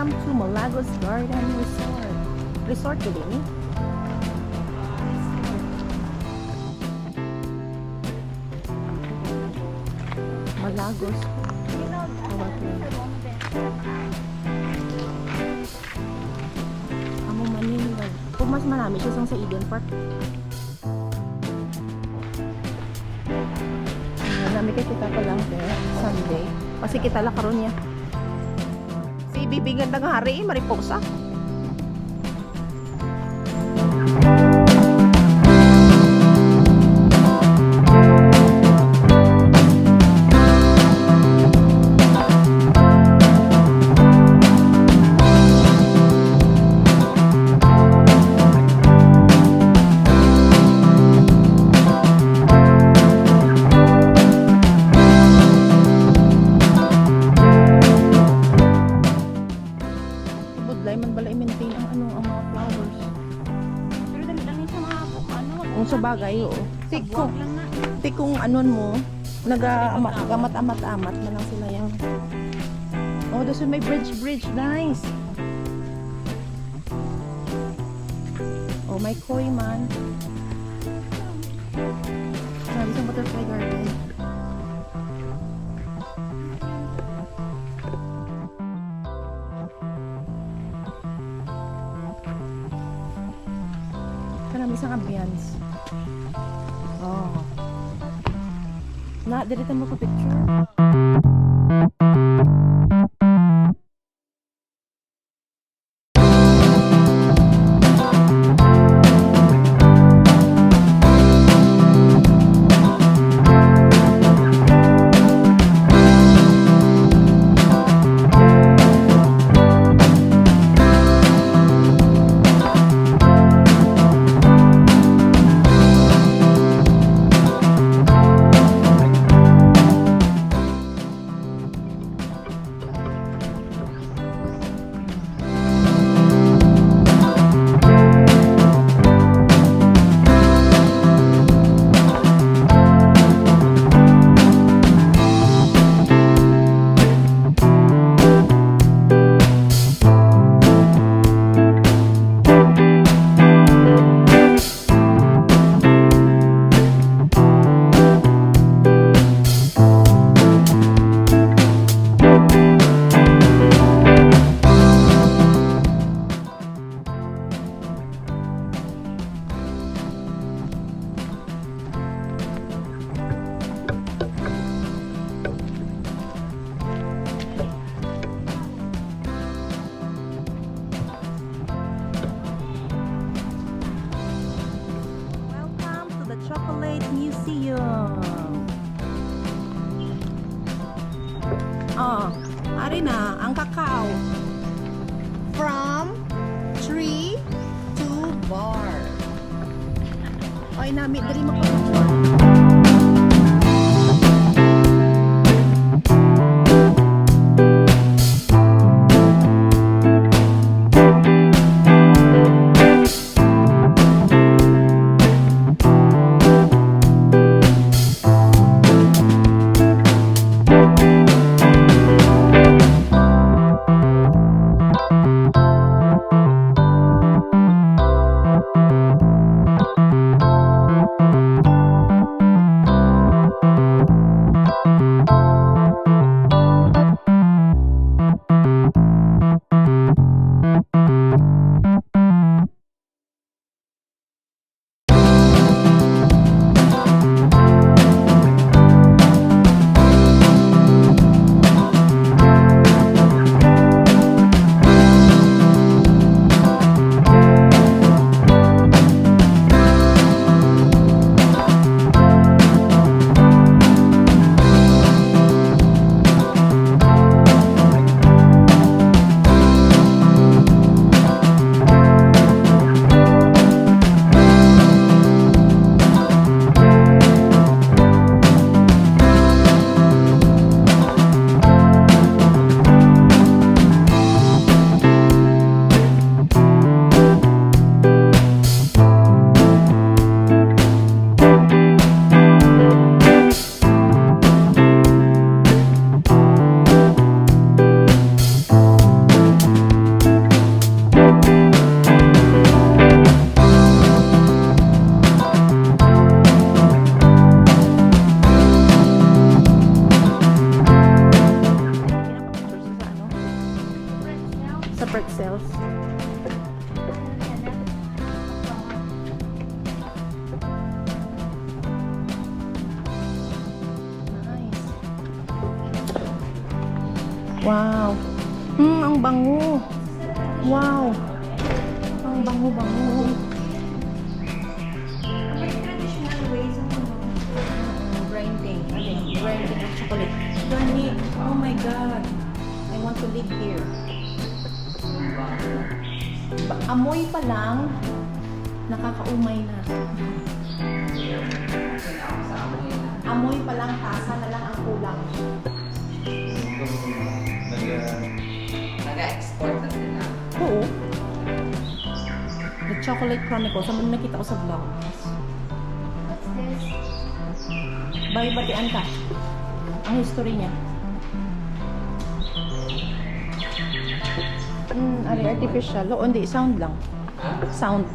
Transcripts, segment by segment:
Welcome to Malagos Garden Resort. Resort din eh. Malagos. Amo Manila. Kung mas marami siya sa Eden Park. Marami kay kita pa lang Sunday. Kasi kita lang karon niya. Si Bibigan ng hari, mariposa. Sa bagay, oo. Tikong anon mo, nag-amat-amat-amat na lang sila yung... Oh, doon may bridge, nice. Oh, may koi man. Sabi sa butterfly garden. Marami isang ambience. Oh. Na, dirita mo ko picture. Chocolate Museum. Oh, ari na ang cacao. From tree to bar. Ay, nami dali magpa-picture. pixels. Nice. Wow. Ang bango. Wow. Ang bango-bango. Grinding. Grinding of chocolate. Gani, oh my God. I want to live here. Amoy pa lang, nakakaumay na. Amoy pa lang, tasa na lang ang kulang. Nag-export na sila. Oo. The Chocolate Chronicles. Saan mo nakita ko sa vlog? What's this? Batian ka. Ang history niya. Ari artificial. O, hindi. Sound lang. Sound.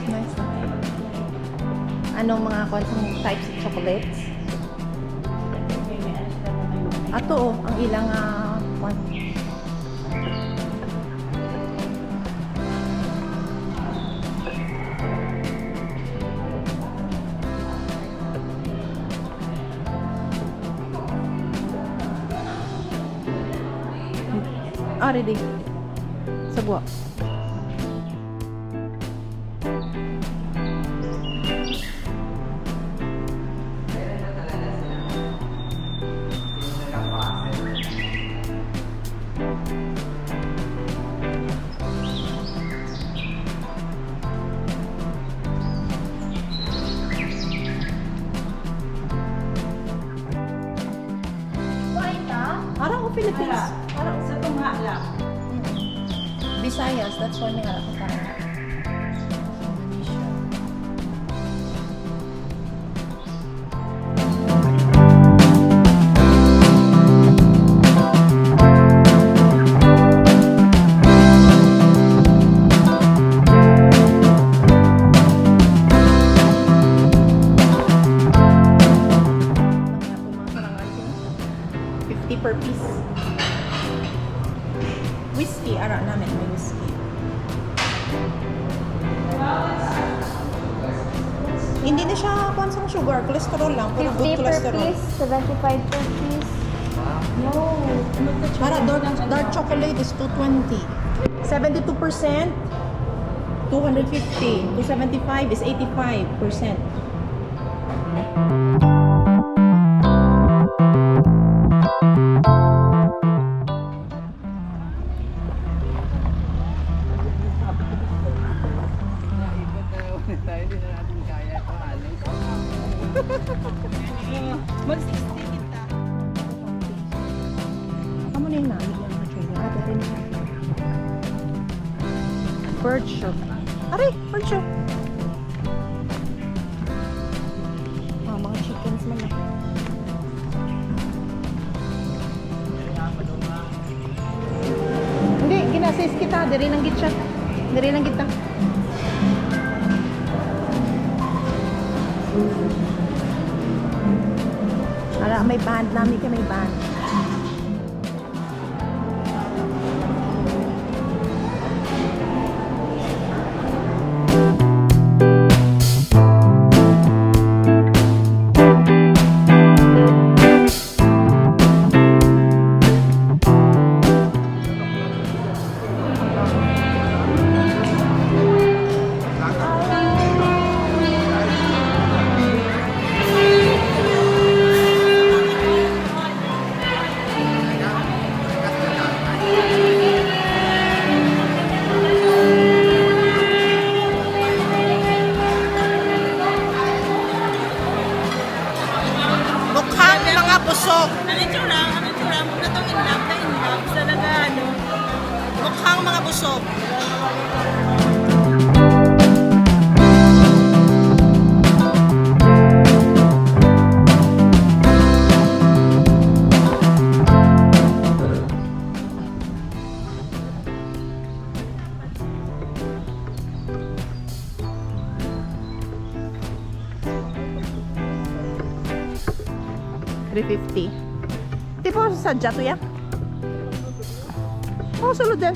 Nice. Anong mga types of chocolates? Ato, ang ilang one. Ready. Sagwa. Parang ko Philippines. Parang sa tungha lang. Visayas, that's why may harap ko parang. Indonesia. Mga sarangan ko. 50 per piece. Whiskey, ara namin may whiskey. Hindi na siya pansang sugar, cholesterol lang, pero good 50 per cholesterol. piece, 75 per piece. No. Para dark chocolate is 220. 72%, 250. 275 is 85%. Tayo din na natin kaya ito halos. Mag-60 kita. Kamu na yung nami yan mga trainer. Dari na. Bird show. Aray! Bird show. Mga chickens man lang. Hindi, ginasis kita. Dari nang gitsa. Dari nang kita. Ala, may band. Nami ka may band. Mukhang mga busog. Ano tsura? Muna itong in-love sa nag-ano. Mukhang mga busog. 350. Di po sadya to ya? Oh, sulod din.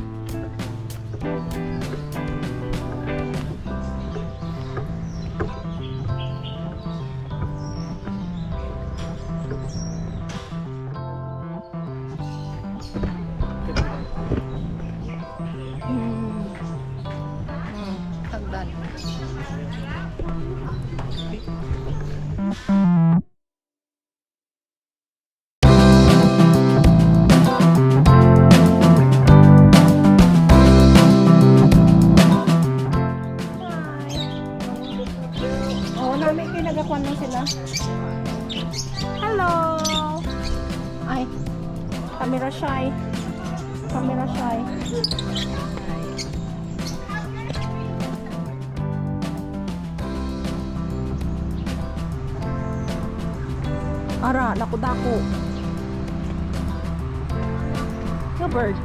Tagdan. Oo, namin kayo nagakuan lang sila. Hello! Ay, camera shy. Camera shy. Ara, dako-dako. Yo bird.